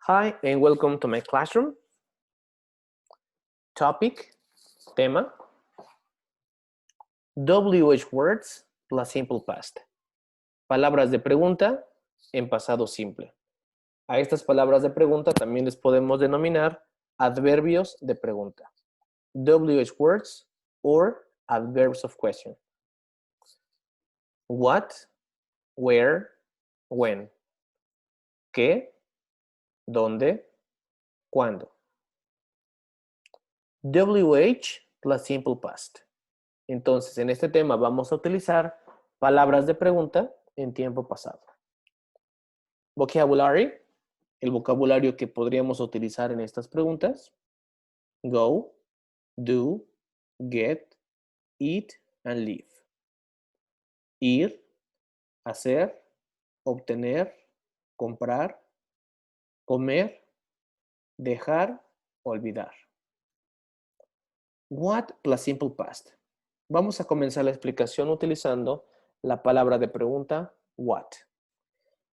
Hi and welcome to my classroom. Topic, tema, WH words plus simple past. Palabras de pregunta en pasado simple. A estas palabras de pregunta también les podemos denominar adverbios de pregunta. WH words or adverbs of question. What, where, when. ¿Qué? ¿Dónde? ¿Cuándo? WH plus simple past. Entonces, en este tema vamos a utilizar palabras de pregunta en tiempo pasado. Vocabulary, el vocabulario que podríamos utilizar en estas preguntas. Go, do, get, eat, and leave. Ir, hacer, obtener, comprar, comer, dejar, olvidar. What plus simple past. Vamos a comenzar la explicación utilizando la palabra de pregunta what.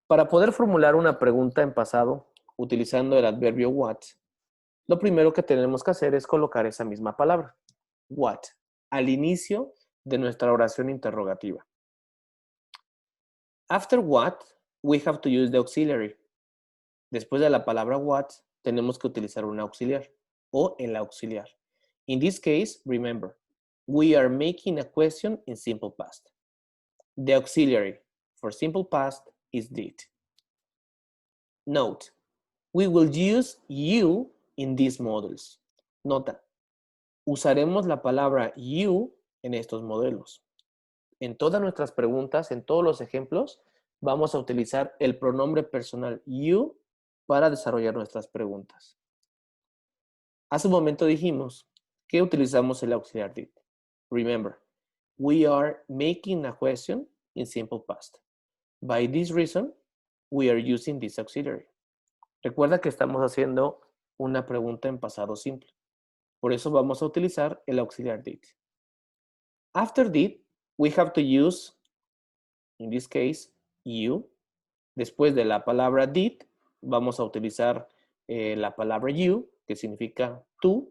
Para poder formular una pregunta en pasado utilizando el adverbio what, lo primero que tenemos que hacer es colocar esa misma palabra, what, al inicio de nuestra oración interrogativa. After what, we have to use the auxiliary. Después de la palabra what, tenemos que utilizar un auxiliar o el auxiliar. In this case, remember, we are making a question in simple past. The auxiliary for simple past is did. Note, we will use you in these models. Nota, usaremos la palabra you en estos modelos. En todas nuestras preguntas, en todos los ejemplos, vamos a utilizar el pronombre personal you para desarrollar nuestras preguntas. Hace un momento dijimos que utilizamos el auxiliar did. Remember, we are making a question in simple past. By this reason, we are using this auxiliary. Recuerda que estamos haciendo una pregunta en pasado simple. Por eso vamos a utilizar el auxiliar did. After did, we have to use, in this case, you. Después de la palabra did, vamos a utilizar la palabra you, que significa tú,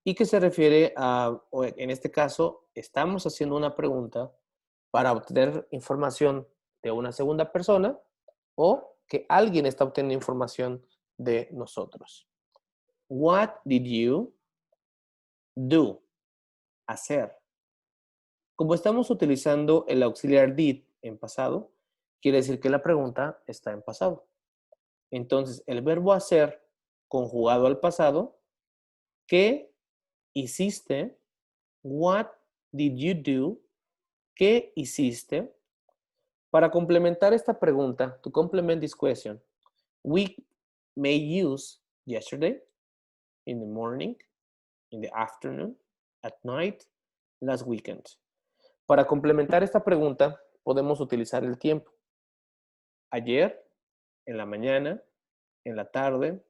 y que se refiere a, en este caso, estamos haciendo una pregunta para obtener información de una segunda persona o que alguien está obteniendo información de nosotros. What did you do? Hacer. Como estamos utilizando el auxiliar did en pasado, quiere decir que la pregunta está en pasado. Entonces, el verbo hacer conjugado al pasado, ¿qué hiciste? What did you do? ¿Qué hiciste? Para complementar esta pregunta, to complement this question, we may use yesterday, in the morning, in the afternoon, at night, last weekend. Para complementar esta pregunta, podemos utilizar el tiempo. Ayer, en la mañana, en la tarde,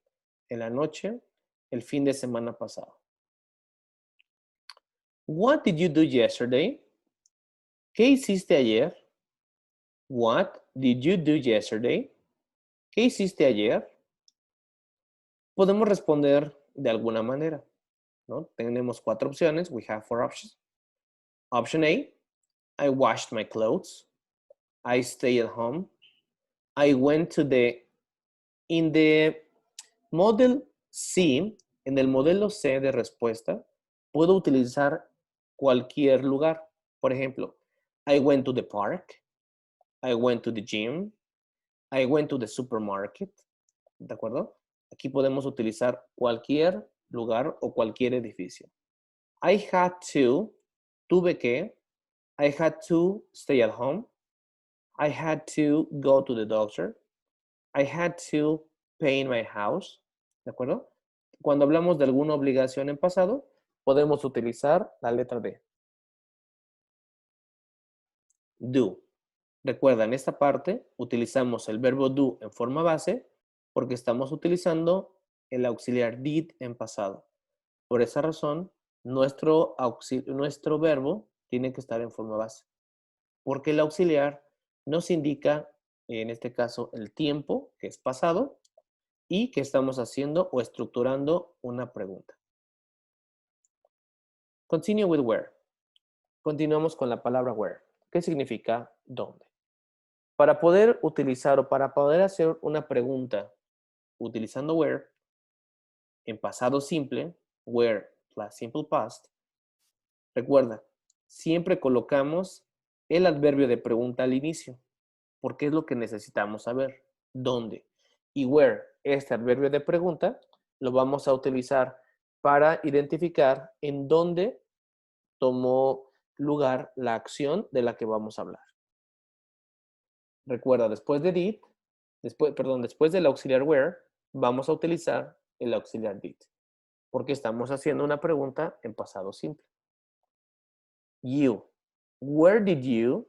en la noche, el fin de semana pasado. What did you do yesterday? ¿Qué hiciste ayer? What did you do yesterday? ¿Qué hiciste ayer? Podemos responder de alguna manera, ¿no? Tenemos 4 opciones. We have 4 options. Option A, I washed my clothes. I stayed at home. I went to in the model C, en el modelo C de respuesta, puedo utilizar cualquier lugar. Por ejemplo, I went to the park. I went to the gym. I went to the supermarket. ¿De acuerdo? Aquí podemos utilizar cualquier lugar o cualquier edificio. I had to, tuve que. I had to stay at home. I had to go to the doctor. I had to paint my house. ¿De acuerdo? Cuando hablamos de alguna obligación en pasado, podemos utilizar la letra D. Do. Recuerda, en esta parte utilizamos el verbo do en forma base porque estamos utilizando el auxiliar did en pasado. Por esa razón, nuestro verbo tiene que estar en forma base. Porque el auxiliar nos indica, en este caso, el tiempo, que es pasado, y que estamos haciendo o estructurando una pregunta. Continue with where. Continuamos con la palabra where. ¿Qué significa dónde? Para poder utilizar o para poder hacer una pregunta utilizando where, en pasado simple, where plus simple past, recuerda, siempre colocamos el adverbio de pregunta al inicio, porque es lo que necesitamos saber. ¿Dónde? Y where, este adverbio de pregunta, lo vamos a utilizar para identificar en dónde tomó lugar la acción de la que vamos a hablar. Recuerda, después de did, después del auxiliar where, vamos a utilizar el auxiliar did, porque estamos haciendo una pregunta en pasado simple. You. Where did you?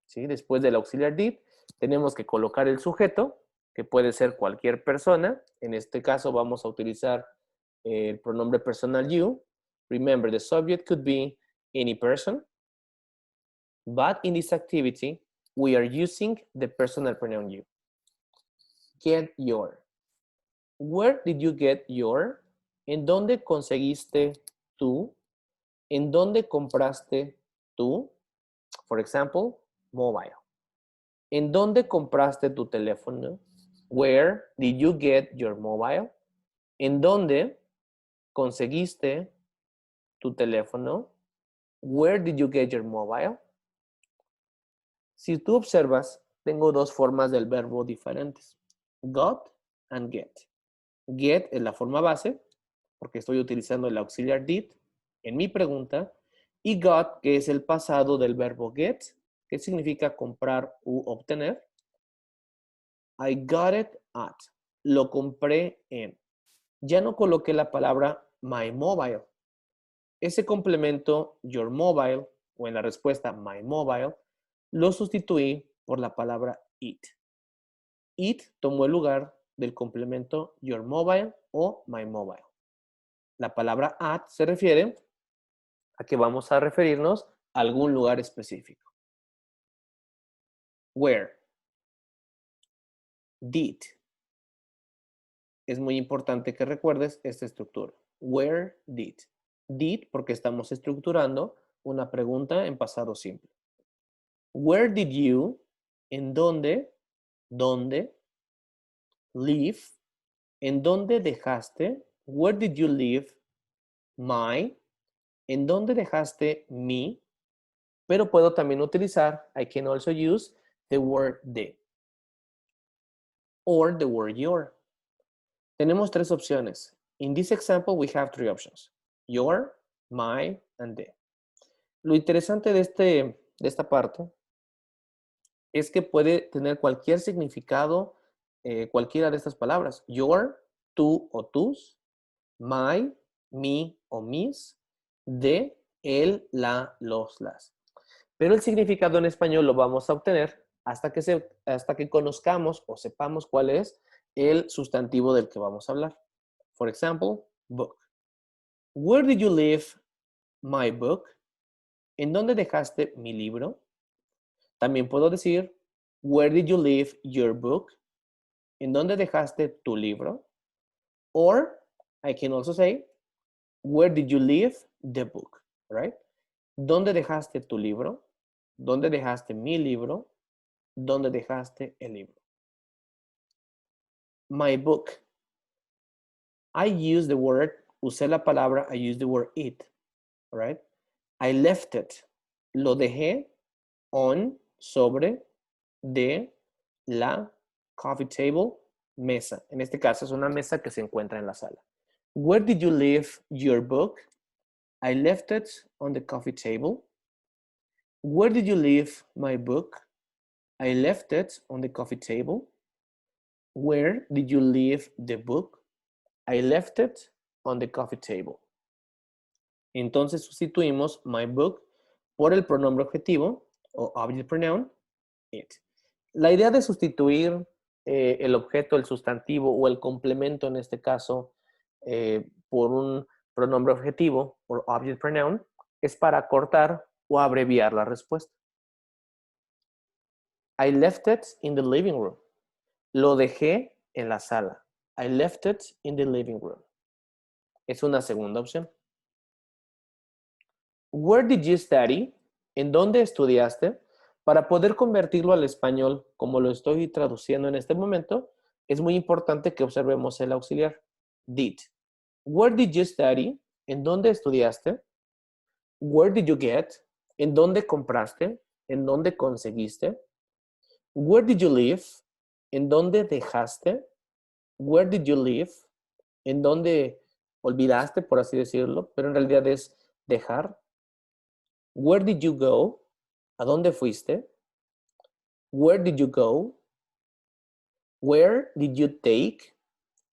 ¿Sí? Después del auxiliar did, tenemos que colocar el sujeto, que puede ser cualquier persona. En este caso vamos a utilizar el pronombre personal you. Remember, the subject could be any person, but in this activity, we are using the personal pronoun you. Get your. Where did you get your? ¿En dónde conseguiste tú? ¿En dónde compraste tú? For example, mobile. ¿En dónde compraste tu teléfono? Where did you get your mobile? ¿En dónde conseguiste tu teléfono? Where did you get your mobile? Si tú observas, tengo dos formas del verbo diferentes. Got and get. Get es la forma base, porque estoy utilizando el auxiliar did en mi pregunta, y got, que es el pasado del verbo get, que significa comprar u obtener. I got it at. Lo compré en. Ya no coloqué la palabra my mobile. Ese complemento your mobile o en la respuesta my mobile lo sustituí por la palabra it. It tomó el lugar del complemento your mobile o my mobile. La palabra at se refiere a que vamos a referirnos a algún lugar específico. Where. Did. Es muy importante que recuerdes esta estructura. Where did. Did porque estamos estructurando una pregunta en pasado simple. Where did you? ¿En dónde? ¿Dónde? Leave. ¿En dónde dejaste? Where did you leave my? ¿En dónde dejaste mi? Pero puedo también utilizar, I can also use the word the. Or the word your. Tenemos tres opciones. In this example, we have three options. Your, my, and the. Lo interesante de esta parte es que puede tener cualquier significado, cualquiera de estas palabras. Your, tú o tus, my, mi o mis, de, él, la, los, las. Pero el significado en español lo vamos a obtener hasta que conozcamos o sepamos cuál es el sustantivo del que vamos a hablar. For example, book. Where did you leave my book? ¿En dónde dejaste mi libro? También puedo decir, where did you leave your book? ¿En dónde dejaste tu libro? Or I can also say, where did you leave the book? Right? ¿Dónde dejaste tu libro? ¿Dónde dejaste mi libro? ¿Dónde dejaste el libro? My book. I use the word, usé la palabra, I use the word it. Right? I left it. Lo dejé on, sobre, de, la, coffee table, mesa. En este caso es una mesa que se encuentra en la sala. Where did you leave your book? I left it on the coffee table. Where did you leave my book? I left it on the coffee table. Where did you leave the book? I left it on the coffee table. Entonces sustituimos my book por el pronombre objetivo o object pronoun it. La idea de sustituir el objeto, el sustantivo o el complemento en este caso por un pronombre objetivo o object pronoun es para cortar o abreviar la respuesta. I left it in the living room. Lo dejé en la sala. I left it in the living room. Es una segunda opción. Where did you study? ¿En dónde estudiaste? Para poder convertirlo al español, como lo estoy traduciendo en este momento, es muy importante que observemos el auxiliar. Did. Where did you study? ¿En dónde estudiaste? Where did you get? ¿En dónde compraste? ¿En dónde conseguiste? Where did you live? ¿En dónde dejaste? Where did you live? ¿En dónde olvidaste, por así decirlo? Pero en realidad es dejar. Where did you go? ¿A dónde fuiste? Where did you go? Where did you take?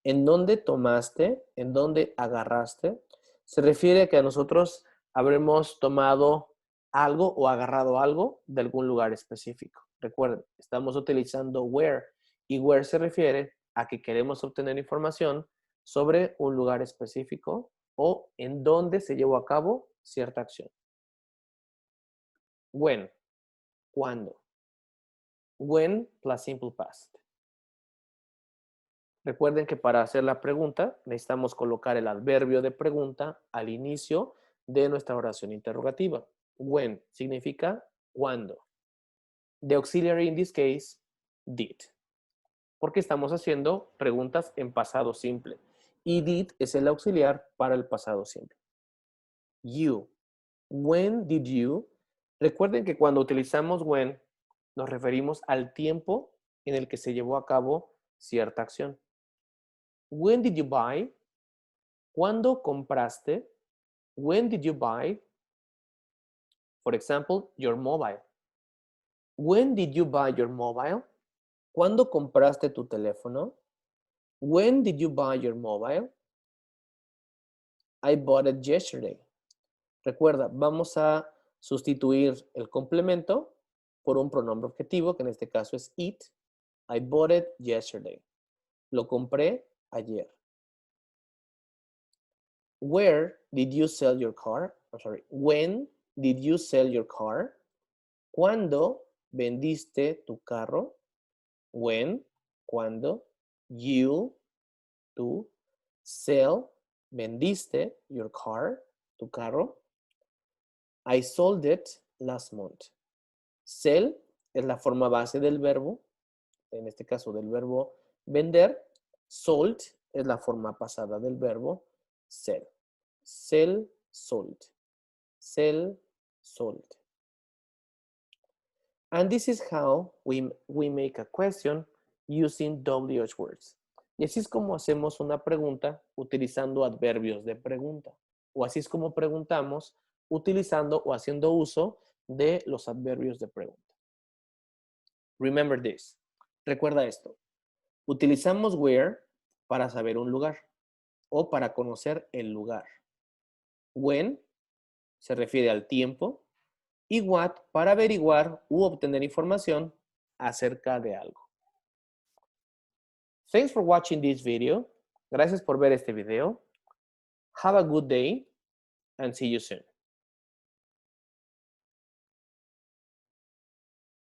¿En dónde tomaste? ¿En dónde agarraste? Se refiere a que nosotros habremos tomado algo o agarrado algo de algún lugar específico. Recuerden, estamos utilizando where y where se refiere a que queremos obtener información sobre un lugar específico o en dónde se llevó a cabo cierta acción. When, ¿cuándo? When plus simple past. Recuerden que para hacer la pregunta necesitamos colocar el adverbio de pregunta al inicio de nuestra oración interrogativa. When significa cuándo. The auxiliary in this case, did. Porque estamos haciendo preguntas en pasado simple. Y did es el auxiliar para el pasado simple. You. When did you? Recuerden que cuando utilizamos when nos referimos al tiempo en el que se llevó a cabo cierta acción. When did you buy? ¿Cuándo compraste? When did you buy? For example, your mobile. When did you buy your mobile? ¿Cuándo compraste tu teléfono? When did you buy your mobile? I bought it yesterday. Recuerda, vamos a sustituir el complemento por un pronombre objetivo, que en este caso es it. I bought it yesterday. Lo compré ayer. Where did you sell your car? I'm sorry. When did you sell your car? ¿Cuándo vendiste tu carro? When, ¿cuándo? You, tú. Sell, vendiste your car, tu carro. I sold it last month. Sell es la forma base del verbo, en este caso del verbo vender. Sold es la forma pasada del verbo sell. Sell, sold. Sell, sold. And this is how we make a question using WH words. Y así es como hacemos una pregunta utilizando adverbios de pregunta. O así es como preguntamos utilizando o haciendo uso de los adverbios de pregunta. Remember this. Recuerda esto. Utilizamos where para saber un lugar o para conocer el lugar. When se refiere al tiempo y what para averiguar u obtener información acerca de algo. Thanks for watching this video. Gracias por ver este video. Have a good day and see you soon.